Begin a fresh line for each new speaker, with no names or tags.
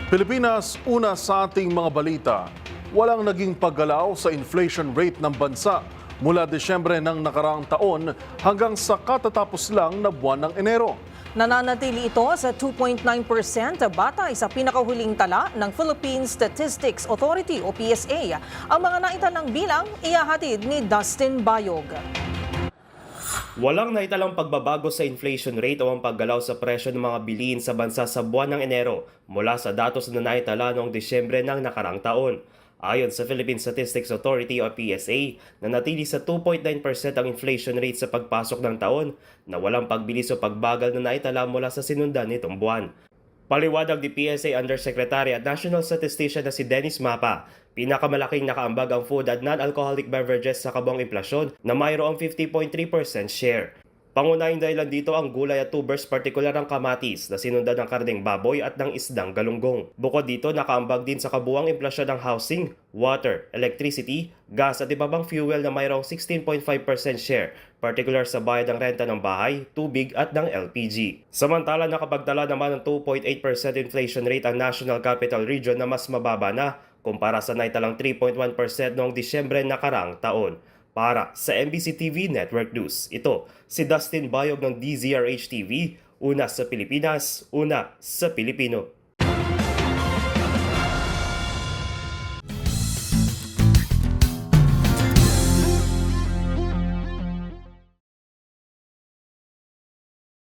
Pilipinas, una sa ating mga balita. Walang naging paggalaw sa inflation rate ng bansa mula Desyembre ng nakaraang taon hanggang sa katatapos lang na buwan ng Enero.
Nananatili ito sa 2.9% batay sa pinakahuling tala ng Philippine Statistics Authority o PSA. Ang mga naitalang bilang ihahatid ni Dustin Bayog.
Walang naitalang pagbabago sa inflation rate o ang paggalaw sa presyo ng mga bilihin sa bansa sa buwan ng Enero mula sa datos na naitala noong Disyembre ng nakarang taon. Ayon sa Philippine Statistics Authority o PSA, nanatili sa 2.9% ang inflation rate sa pagpasok ng taon na walang pagbilis o pagbagal na naitala mula sa sinundan nitong buwan. Paliwanag ni PSA Undersecretary at National Statistician na si Dennis Mapa, pinakamalaking nakaambag ang food at non-alcoholic beverages sa kabuang inflasyon na mayroong 50.3% share. Pangunahing dahilan dito ang gulay at tubers, partikular ang kamatis na sinundan ng karneng baboy at ng isdang galunggong. Bukod dito, nakaambag din sa kabuang inflasyon ng housing, water, electricity, gas at iba pang fuel na mayroong 16.5% share, particular sa bayad ng renta ng bahay, tubig at ng LPG. Samantala, nakapagtala naman ng 2.8% inflation rate ang National Capital Region na mas mababa na kumpara sa naitalang 3.1% noong Disyembre nakaraang taon. Para sa MBC TV Network News, ito si Dustin Bayog ng DZRH TV, una sa Pilipinas, una sa Pilipino.